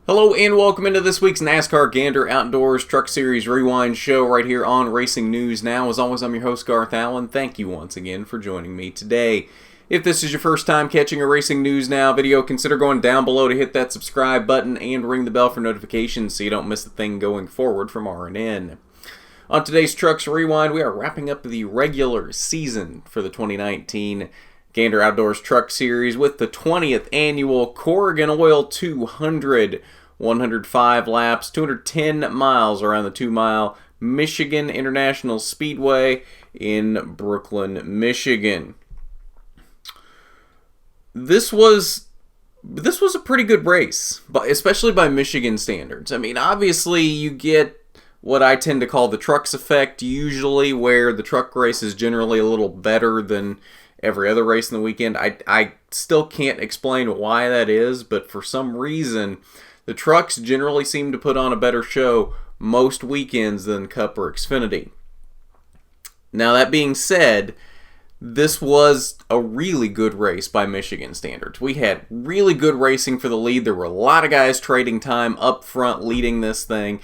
Hello and welcome into this week's NASCAR Gander Outdoors Truck Series Rewind show right here on Racing News Now. As always, I'm your host, Garth Allen. Thank you once again for joining me today. If this is your first time catching a Racing News Now video, consider going down below to hit that subscribe button and ring the bell for notifications so you don't miss a thing going forward from R&N. On today's Trucks Rewind, we are wrapping up the regular season for the 2019 Gander Outdoors Truck Series with the 20th annual Corrigan Oil 200. 105 laps, 210 miles around the 2-mile Michigan International Speedway in Brooklyn, Michigan. This was a pretty good race, but especially by Michigan standards. I mean, obviously you get what I tend to call the trucks effect usually, where the truck race is generally a little better than every other race in the weekend. I still can't explain why that is, but for some reason the trucks generally seem to put on a better show most weekends than Cup or Xfinity. Now, that being said, this was a really good race by Michigan standards. We had really good racing for the lead. There were a lot of guys trading time up front leading this thing.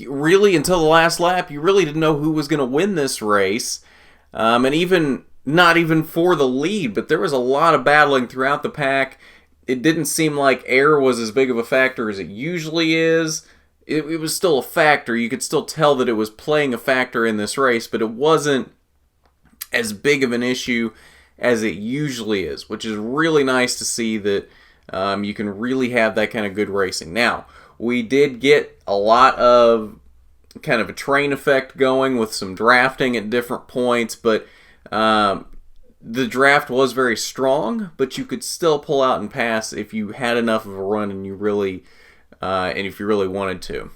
Really, until the last lap, you really didn't know who was going to win this race. And even not even for the lead, but there was a lot of battling throughout the pack. It didn't seem like air was as big of a factor as it usually is. It was still a factor. You could still tell that it was playing a factor in this race, but it wasn't as big of an issue as it usually is, which is really nice to see that you can really have that kind of good racing. Now, we did get a lot of kind of a train effect going with some drafting at different points, but the draft was very strong, but you could still pull out and pass if you had enough of a run and if you really wanted to.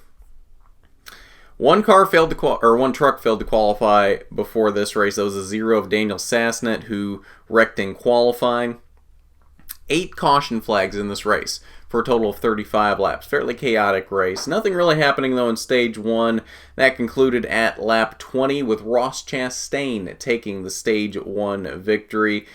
One truck failed to qualify before this race. That was a 0 of Daniel Sassnett, who wrecked in qualifying. 8 caution flags in this race for a total of 35 laps. Fairly chaotic race. Nothing really happening though in stage 1. That concluded at lap 20 with Ross Chastain taking the stage 1 victory.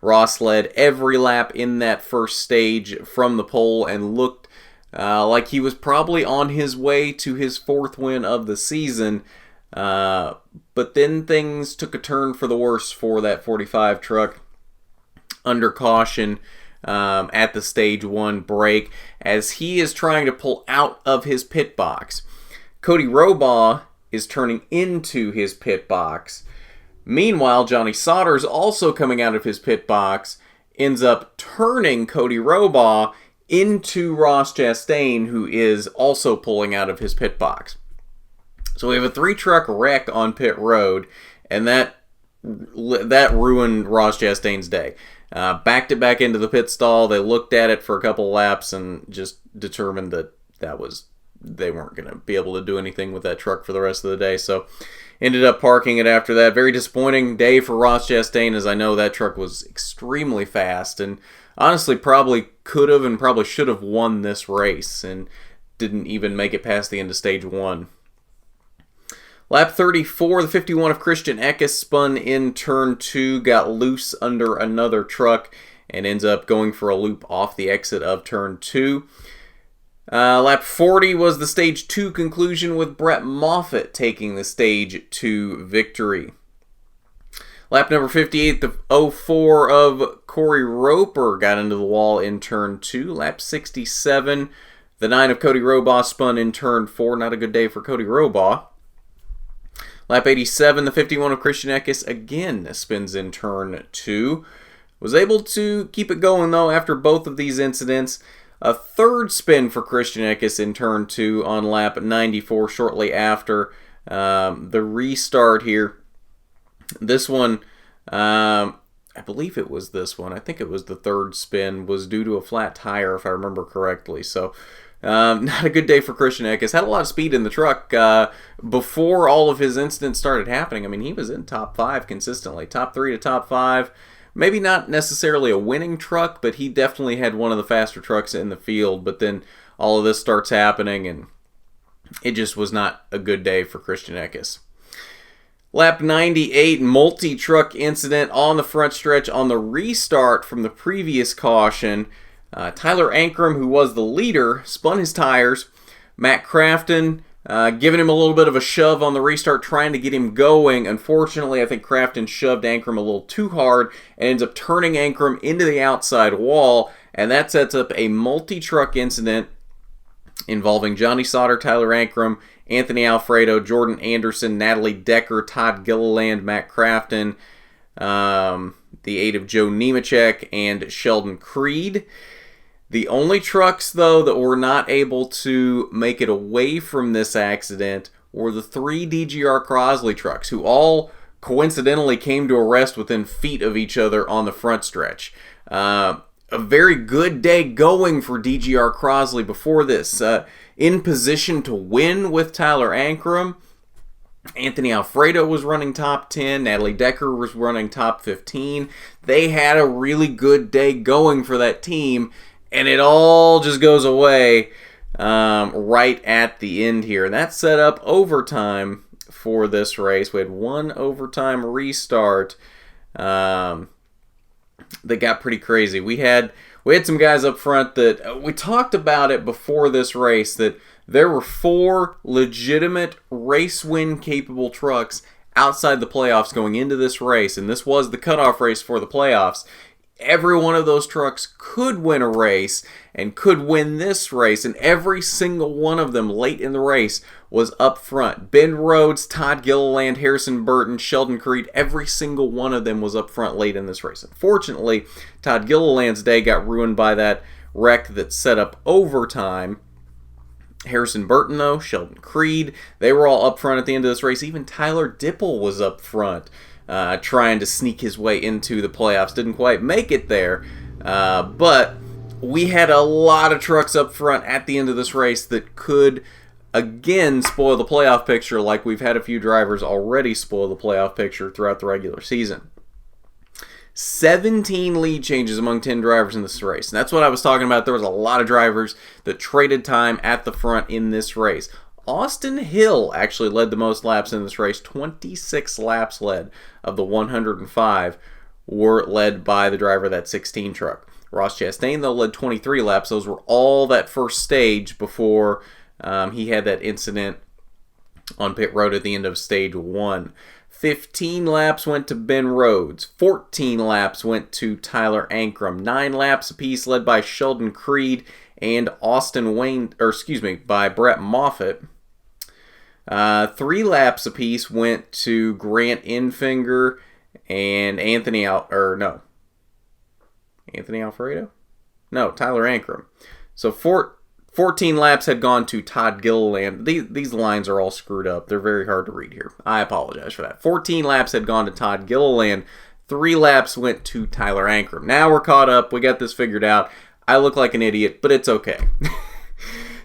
Ross led every lap in that first stage from the pole and looked like he was probably on his way to his 4th win of the season. But then things took a turn for the worse for that 45 truck under caution at the stage 1 break as he is trying to pull out of his pit box. Cody Robaugh is turning into his pit box. Meanwhile, Johnny Sauter's also coming out of his pit box, ends up turning Cody Robaugh into Ross Chastain, who is also pulling out of his pit box. So we have a 3-truck wreck on pit road, and that ruined Ross Chastain's day. Backed it back into the pit stall. They looked at it for a couple laps and just determined that they weren't going to be able to do anything with that truck for the rest of the day. So ended up parking it after that. Very disappointing day for Ross Chastain, as I know that truck was extremely fast and honestly probably could have and probably should have won this race and didn't even make it past the end of stage 1. Lap 34, the 51 of Christian Eckes spun in turn 2, got loose under another truck, and ends up going for a loop off the exit of turn 2. Lap 40 was the stage 2 conclusion with Brett Moffitt taking the stage 2 victory. Lap number 58, the 04 of Corey Roper got into the wall in turn 2. Lap 67, the 9 of Cody Robaugh spun in turn 4. Not a good day for Cody Robaugh. Lap 87, the 51 of Christian Eckes again spins in turn 2. Was able to keep it going though after both of these incidents. A third spin for Christian Eckes in turn 2 on lap 94 shortly after the restart here. This one, I believe it was this one. I think it was the third spin, was due to a flat tire if I remember correctly. So not a good day for Christian Eckes. Had a lot of speed in the truck before all of his incidents started happening. I mean, he was in top 5 consistently. Top 3 to top 5. Maybe not necessarily a winning truck, but he definitely had one of the faster trucks in the field. But then all of this starts happening, and it just was not a good day for Christian Eckes. Lap 98, multi-truck incident on the front stretch on the restart from the previous caution. Tyler Ankrum, who was the leader, spun his tires. Matt Crafton giving him a little bit of a shove on the restart, trying to get him going. Unfortunately, I think Crafton shoved Ankrum a little too hard and ends up turning Ankrum into the outside wall, and that sets up a multi-truck incident involving Johnny Sauter, Tyler Ankrum, Anthony Alfredo, Jordan Anderson, Natalie Decker, Todd Gilliland, Matt Crafton, the aid of Joe Nemechek, and Sheldon Creed. The only trucks, though, that were not able to make it away from this accident were the 3 DGR Crosley trucks, who all coincidentally came to a rest within feet of each other on the front stretch. A very good day going for DGR Crosley before this. In position to win with Tyler Ankrum. Anthony Alfredo was running top 10. Natalie Decker was running top 15. They had a really good day going for that team, and it all just goes away right at the end here. And that set up overtime for this race. We had one overtime restart that got pretty crazy. We had some guys up front that we talked about it before this race, that there were 4 legitimate race win capable trucks outside the playoffs going into this race, and this was the cutoff race for the playoffs. Every one of those trucks could win a race and could win this race, and every single one of them late in the race was up front. Ben Rhodes, Todd Gilliland, Harrison Burton, Sheldon Creed, every single one of them was up front late in this race. Unfortunately, Todd Gilliland's day got ruined by that wreck that set up overtime. Harrison Burton, though, Sheldon Creed, they were all up front at the end of this race. Even Tyler Dipple was up front trying to sneak his way into the playoffs. Didn't quite make it there, but we had a lot of trucks up front at the end of this race that could, again, spoil the playoff picture, like we've had a few drivers already spoil the playoff picture throughout the regular season. 17 lead changes among 10 drivers in this race. And that's what I was talking about. There was a lot of drivers that traded time at the front in this race. Austin Hill actually led the most laps in this race. 26 laps led of the 105 were led by the driver of that 16 truck. Ross Chastain, though, led 23 laps. Those were all that first stage before he had that incident on pit road at the end of stage 1. 15 laps went to Ben Rhodes. 14 laps went to Tyler Ankrum. 9 laps apiece led by Sheldon Creed and by Brett Moffitt. 3 laps apiece went to Grant Enfinger and Tyler Ankrum. So 14 laps had gone to Todd Gilliland. These lines are all screwed up. They're very hard to read here. I apologize for that. 14 laps had gone to Todd Gilliland. 3 laps went to Tyler Ankrum. Now we're caught up. We got this figured out. I look like an idiot, but it's okay.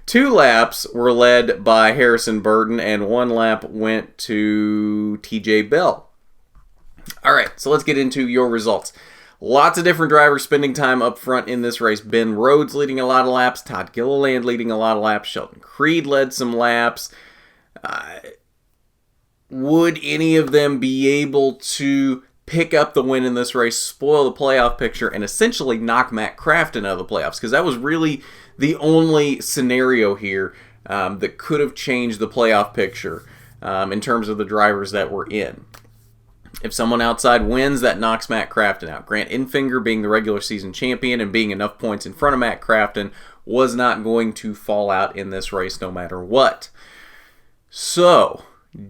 2 laps were led by Harrison Burton, and 1 lap went to TJ Bell. All right, so let's get into your results. Lots of different drivers spending time up front in this race. Ben Rhodes leading a lot of laps. Todd Gilliland leading a lot of laps. Sheldon Creed led some laps. Would any of them be able to pick up the win in this race, spoil the playoff picture, and essentially knock Matt Crafton out of the playoffs? Because that was really the only scenario here that could have changed the playoff picture in terms of the drivers that were in. If someone outside wins, that knocks Matt Crafton out. Grant Enfinger, being the regular season champion and being enough points in front of Matt Crafton, was not going to fall out in this race no matter what. So,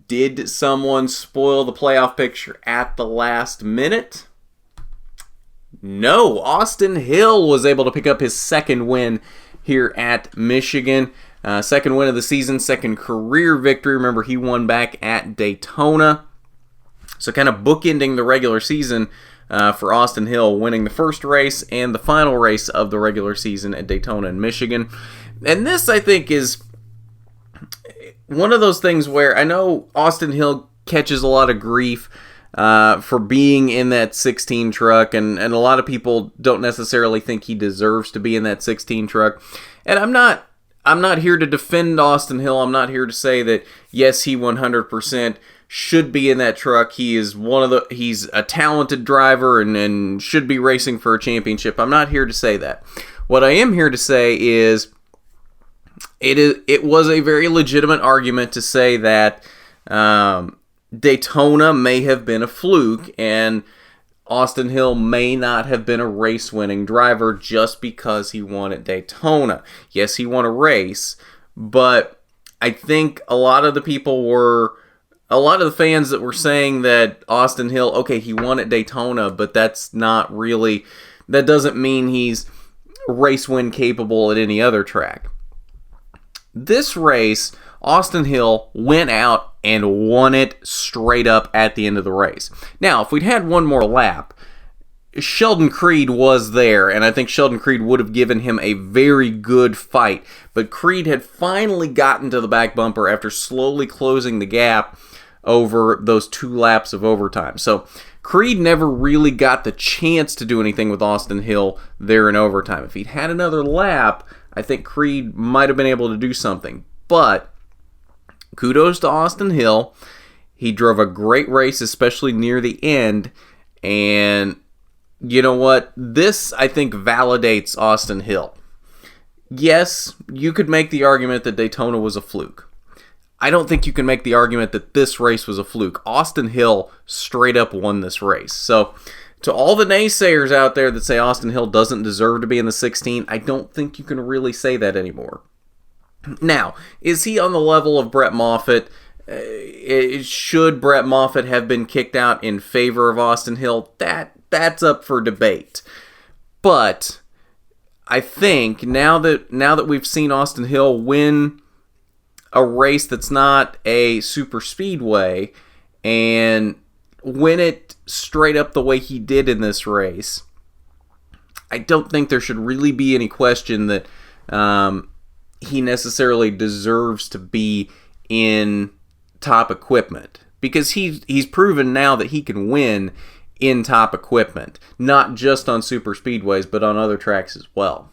did someone spoil the playoff picture at the last minute? No. Austin Hill was able to pick up his second win here at Michigan. Second win of the season, second career victory. Remember, he won back at Daytona. So kind of bookending the regular season for Austin Hill, winning the first race and the final race of the regular season at Daytona in Michigan. And this, I think, is one of those things where I know Austin Hill catches a lot of grief for being in that 16 truck, and a lot of people don't necessarily think he deserves to be in that 16 truck. And I'm not here to defend Austin Hill. I'm not here to say that, yes, he 100% should be in that truck. He's a talented driver and should be racing for a championship. I'm not here to say that. What I am here to say is it was a very legitimate argument to say that Daytona may have been a fluke and Austin Hill may not have been a race-winning driver just because he won at Daytona. Yes, he won a race, but I think a lot of the fans that were saying that Austin Hill, okay, he won at Daytona, but that doesn't mean he's race win capable at any other track. This race, Austin Hill went out and won it straight up at the end of the race. Now, if we'd had one more lap, Sheldon Creed was there, and I think Sheldon Creed would have given him a very good fight. But Creed had finally gotten to the back bumper after slowly closing the gap over those 2 laps of overtime. So Creed never really got the chance to do anything with Austin Hill there in overtime. If he'd had another lap, I think Creed might have been able to do something. But kudos to Austin Hill. He drove a great race, especially near the end. And you know what? This, I think, validates Austin Hill. Yes, you could make the argument that Daytona was a fluke. I don't think you can make the argument that this race was a fluke. Austin Hill straight up won this race. So, to all the naysayers out there that say Austin Hill doesn't deserve to be in the 16, I don't think you can really say that anymore. Now, is he on the level of Brett Moffitt? Should Brett Moffitt have been kicked out in favor of Austin Hill? That's up for debate. But I think now that we've seen Austin Hill win a race that's not a super speedway and win it straight up the way he did in this race, I don't think there should really be any question that he necessarily deserves to be in top equipment, because he's proven now that he can win in top equipment, not just on super speedways, but on other tracks as well.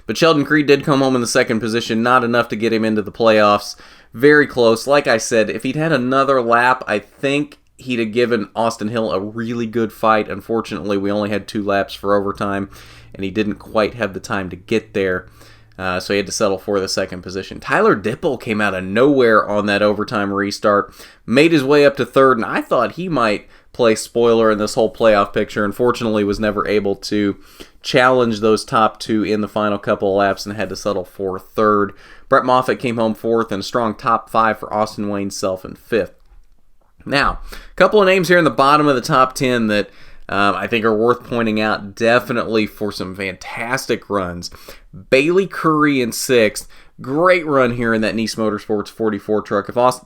But Sheldon Creed did come home in the second position, not enough to get him into the playoffs. Very close. Like I said, if he'd had another lap, I think he'd have given Austin Hill a really good fight. Unfortunately, we only had 2 laps for overtime, and he didn't quite have the time to get there. So he had to settle for the second position. Tyler Dipple came out of nowhere on that overtime restart, made his way up to third, and I thought he might play spoiler in this whole playoff picture. Unfortunately, was never able to challenge those top 2 in the final couple of laps and had to settle for third. Brett Moffitt came home fourth, and a strong top 5 for Austin Wayne Self in fifth. Now, a couple of names here in the bottom of the top 10 that I think are worth pointing out, definitely for some fantastic runs. Bailey Curry in 6th. Great run here in that Nice Motorsports 44 truck. If Ross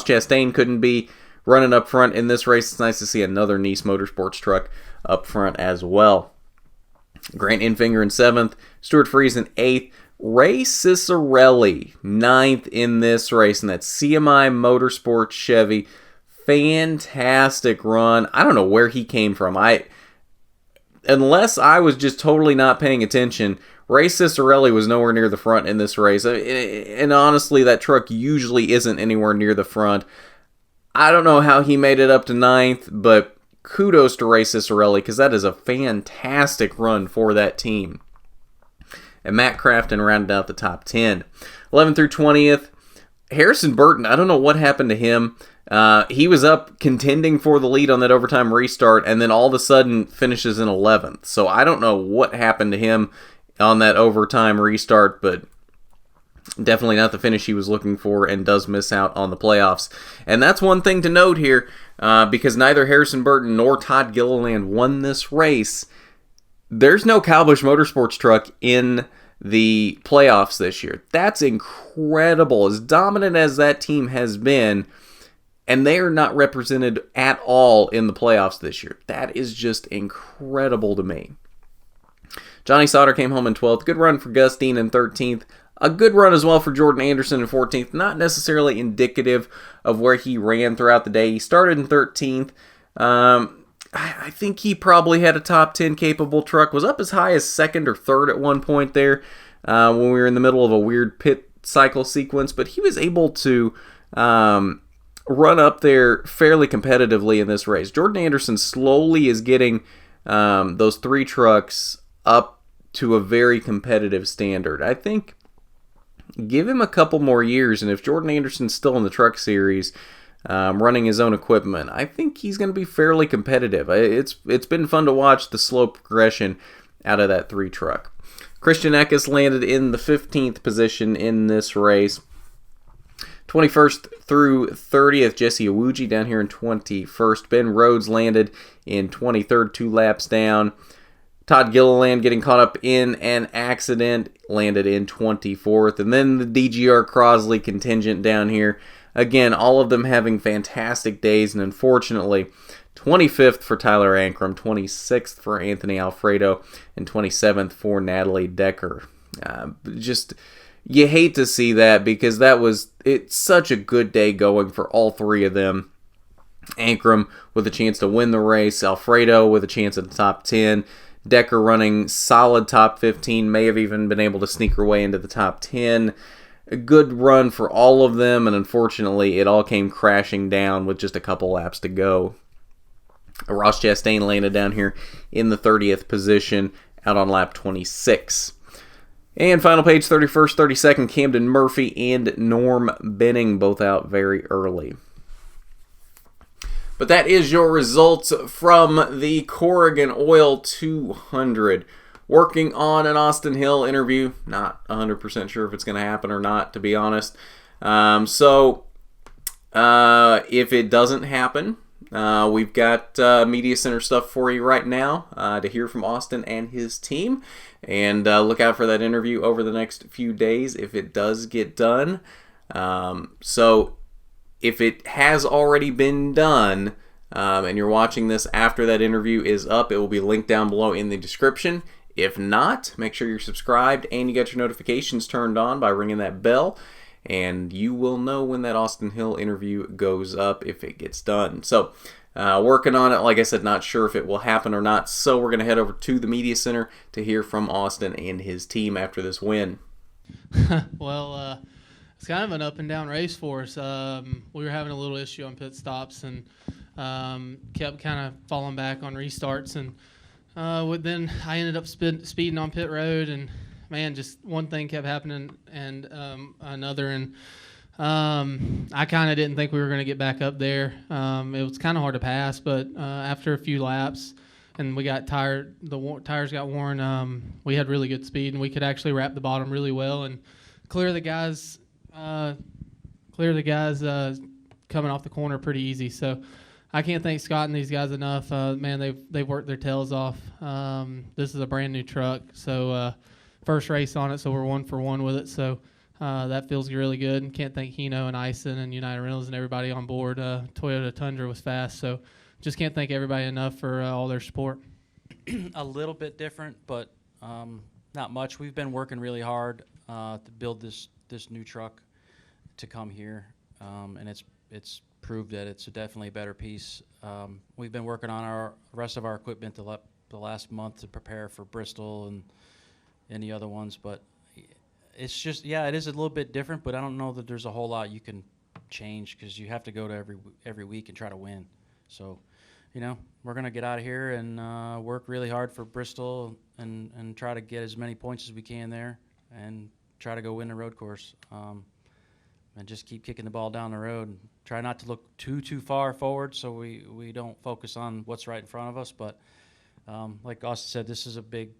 Chastain couldn't be running up front in this race, it's nice to see another Nice Motorsports truck up front as well. Grant Enfinger in 7th. Stuart Freeze in 8th. Ray Cicerelli, 9th in this race, and that's CMI Motorsports Chevy. Fantastic run. I don't know where he came from. Unless I was just totally not paying attention, Ray Cicerelli was nowhere near the front in this race. And honestly, that truck usually isn't anywhere near the front. I don't know how he made it up to 9th, but kudos to Ray Cicerelli, because that is a fantastic run for that team. And Matt Crafton rounded out the top 10. 11th through 20th, Harrison Burton, I don't know what happened to him. He was up contending for the lead on that overtime restart, and then all of a sudden finishes in 11th. So I don't know what happened to him on that overtime restart, but definitely not the finish he was looking for, and does miss out on the playoffs. And that's one thing to note here, because neither Harrison Burton nor Todd Gilliland won this race. There's no Kyle Busch Motorsports truck in the playoffs this year. That's incredible. As dominant as that team has been, and they are not represented at all in the playoffs this year. That is just incredible to me. Johnny Sauter came home in 12th. Good run for Gus Dean in 13th. A good run as well for Jordan Anderson in 14th. Not necessarily indicative of where he ran throughout the day. He started in 13th. I think he probably had a top 10 capable truck. Was up as high as 2nd or 3rd at one point there when we were in the middle of a weird pit cycle sequence. But he was able to run up there fairly competitively in this race. Jordan Anderson slowly is getting those 3 trucks up to a very competitive standard. I think give him a couple more years, and if Jordan Anderson's still in the truck series, running his own equipment, I think he's going to be fairly competitive. It's been fun to watch the slow progression out of that 3 truck. Christian Eckes landed in the 15th position in this race. 21st through 30th, Jesse Iwuji down here in 21st. Ben Rhodes landed in 23rd, 2 laps down. Todd Gilliland getting caught up in an accident, landed in 24th. And then the DGR Crosley contingent down here. Again, all of them having fantastic days, and unfortunately, 25th for Tyler Ankrum, 26th for Anthony Alfredo, and 27th for Natalie Decker. You hate to see that, because it's such a good day going for all 3 of them. Ankrum with a chance to win the race, Alfredo with a chance at the top 10, Decker running solid top 15, may have even been able to sneak her way into the top 10. A good run for all of them, and unfortunately it all came crashing down with just a couple laps to go. Ross Chastain landed down here in the 30th position out on lap 26. And final page, 31st, 32nd, Camden Murphy and Norm Benning, both out very early. But that is your results from the Corrigan Oil 200. Working on an Austin Hill interview. Not 100% sure if it's going to happen or not, to be honest. So if it doesn't happen, we've got Media Center stuff for you right now to hear from Austin and his team. And look out for that interview over the next few days if it does get done. So if it has already been done and you're watching this after that interview is up, it will be linked down below in the description. If not, make sure you're subscribed and you got your notifications turned on by ringing that bell, and you will know when that Austin Hill interview goes up if it gets done. So, working on it. Like I said, not sure if it will happen or not, so we're going to head over to the Media Center to hear from Austin and his team after this win. Well, it's kind of an up and down race for us. We were having a little issue on pit stops and kept kind of falling back on restarts, and then I ended up speeding on pit road, and man, just one thing kept happening and another, and I kind of didn't think we were going to get back up there. It was kind of hard to pass, but after a few laps and we got tired, tires got worn, we had really good speed, and we could actually wrap the bottom really well and clear the guys coming off the corner pretty easy. So I can't thank Scott and these guys enough. Man, they've worked their tails off. This is a brand new truck, so first race on it, so we're 1 for 1 with it. So that feels really good. And can't thank Hino and Ison and United Rentals and everybody on board. Toyota Tundra was fast, so just can't thank everybody enough for all their support. A little bit different, but not much. We've been working really hard to build this new truck to come here, and it's proved that it's definitely a better piece. We've been working on our rest of our equipment the last month to prepare for Bristol and any other ones, but it's just, yeah, it is a little bit different, but I don't know that there's a whole lot you can change because you have to go to every week and try to win. So, we're going to get out of here and work really hard for Bristol and try to get as many points as we can there and try to go win the road course. And just keep kicking the ball down the road. And try not to look too far forward so we don't focus on what's right in front of us. But like Austin said, this is a big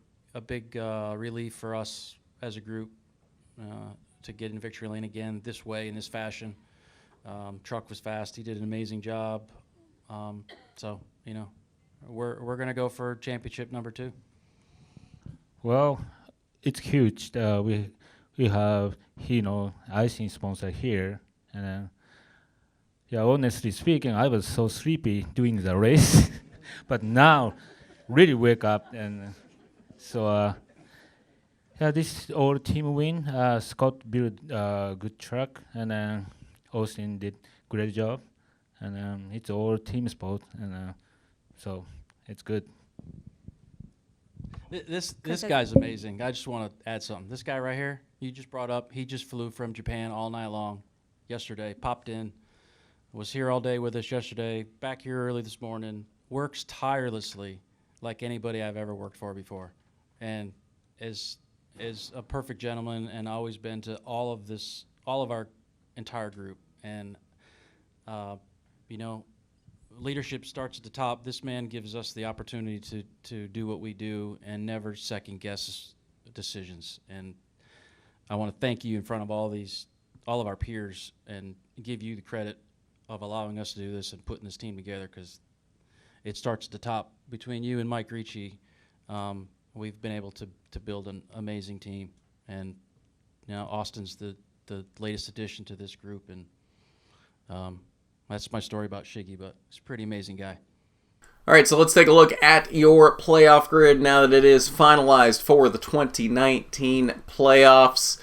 relief for us as a group to get in victory lane again this way, in this fashion. Truck was fast. He did an amazing job. So, we're going to go for championship number 2. Well, it's huge. We have icing sponsor here, and honestly speaking, I was so sleepy doing the race, but now really wake up, and so this is all team win. Scott built a good truck, and Austin did great job, and it's all team sport, and so it's good. This guy's amazing. I just want to add something. This guy right here, you just brought up, he just flew from Japan all night long yesterday, popped in, was here all day with us yesterday, back here early this morning, works tirelessly, like anybody I've ever worked for before, and is a perfect gentleman, and always been to all of our entire group. And you know, leadership starts at the top. This man gives us the opportunity to do what we do and never second guess decisions. And I want to thank you in front of all of our peers, and give you the credit of allowing us to do this and putting this team together, because it starts at the top. Between you and Mike Ricci, we've been able to build an amazing team. And now Austin's the latest addition to this group, and that's my story about Shiggy, but he's a pretty amazing guy. All right, so let's take a look at your playoff grid now that it is finalized for the 2019 playoffs.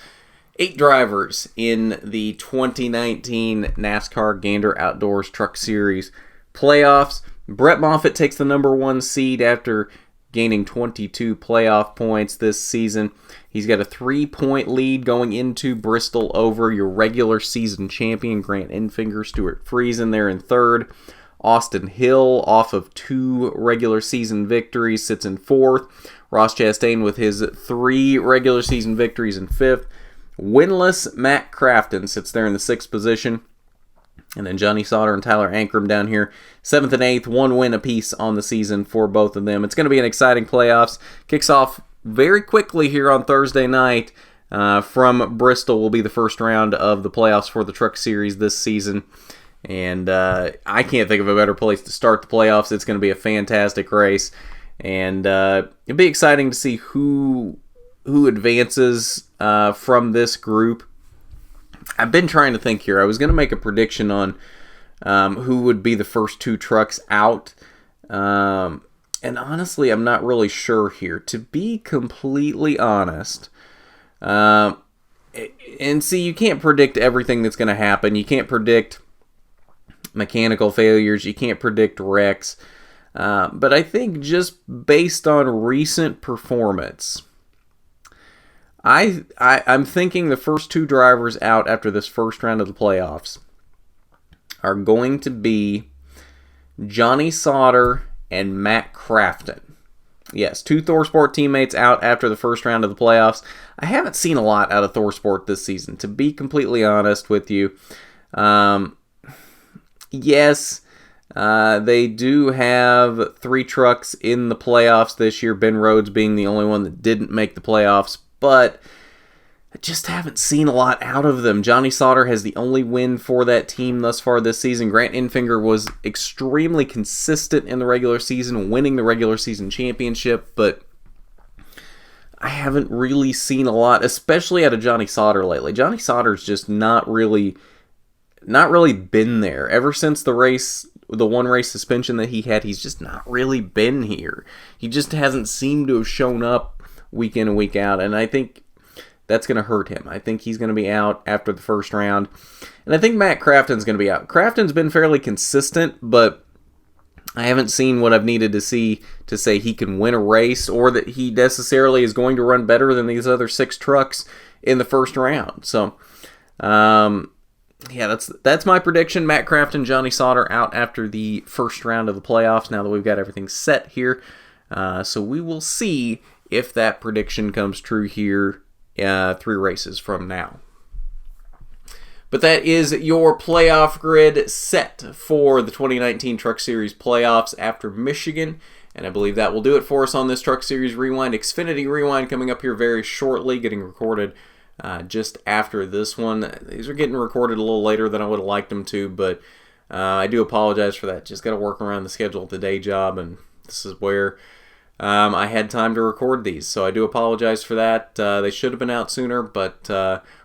8 drivers in the 2019 NASCAR Gander Outdoors Truck Series playoffs. Brett Moffitt takes the number 1 seed after gaining 22 playoff points this season. He's got a 3-point lead going into Bristol over your regular season champion, Grant Enfinger. Stuart Friesen there in third. Austin Hill, off of 2 regular season victories, sits in 4th. Ross Chastain with his 3 regular season victories in 5th. Winless Matt Crafton sits there in the 6th position. And then Johnny Sauter and Tyler Ankrum down here, 7th and 8th, 1 win apiece on the season for both of them. It's going to be an exciting playoffs. Kicks off very quickly here on Thursday night. From Bristol will be the first round of the playoffs for the Truck Series this season. And I can't think of a better place to start the playoffs. It's going to be a fantastic race. And it'll be exciting to see who advances from this group. I've been trying to think here. I was going to make a prediction on who would be the first 2 trucks out. And honestly, I'm not really sure here. To be completely honest, and see, you can't predict everything that's going to happen. You can't predict mechanical failures. You can't predict wrecks. But I think just based on recent performance, I'm thinking the first 2 drivers out after this first round of the playoffs are going to be Johnny Sauter and Matt Crafton. Yes, 2 ThorSport teammates out after the first round of the playoffs. I haven't seen a lot out of ThorSport this season, to be completely honest with you. Yes, they do have 3 trucks in the playoffs this year, Ben Rhodes being the only one that didn't make the playoffs, but I just haven't seen a lot out of them. Johnny Sauter has the only win for that team thus far this season. Grant Enfinger was extremely consistent in the regular season, winning the regular season championship, but I haven't really seen a lot, especially out of Johnny Sauter lately. Johnny Sauter's just not really been there. Ever since the one race suspension that he had, he's just not really been here. He just hasn't seemed to have shown up week in and week out, and I think that's going to hurt him. I think he's going to be out after the first round, and I think Matt Crafton's going to be out. Crafton's been fairly consistent, but I haven't seen what I've needed to see to say he can win a race, or that he necessarily is going to run better than these other 6 trucks in the first round. So, yeah, that's my prediction. Matt Crafton, Johnny Sauter out after the first round of the playoffs, now that we've got everything set here. So we will see if that prediction comes true here 3 races from now. But that is your playoff grid set for the 2019 Truck Series playoffs after Michigan. And I believe that will do it for us on this Truck Series Rewind. Xfinity Rewind coming up here very shortly, getting recorded just after this one. These are getting recorded a little later than I would have liked them to, but I do apologize for that. Just got to work around the schedule at the day job, and this is where I had time to record these, so I do apologize for that. They should have been out sooner, but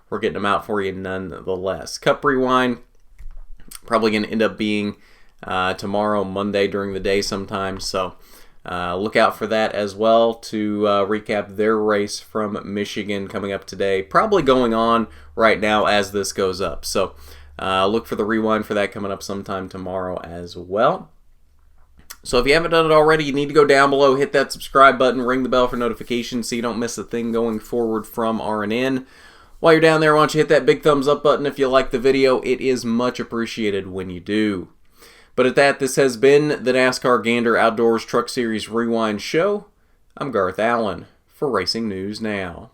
we're getting them out for you nonetheless. Cup Rewind, probably going to end up being tomorrow, Monday, during the day sometime, so look out for that as well to recap their race from Michigan coming up today. Probably going on right now as this goes up, so look for the rewind for that coming up sometime tomorrow as well. So if you haven't done it already, you need to go down below, hit that subscribe button, ring the bell for notifications so you don't miss a thing going forward from RNN. While you're down there, why don't you hit that big thumbs up button if you like the video. It is much appreciated when you do. But at that, this has been the NASCAR Gander Outdoors Truck Series Rewind Show. I'm Garth Allen for Racing News Now.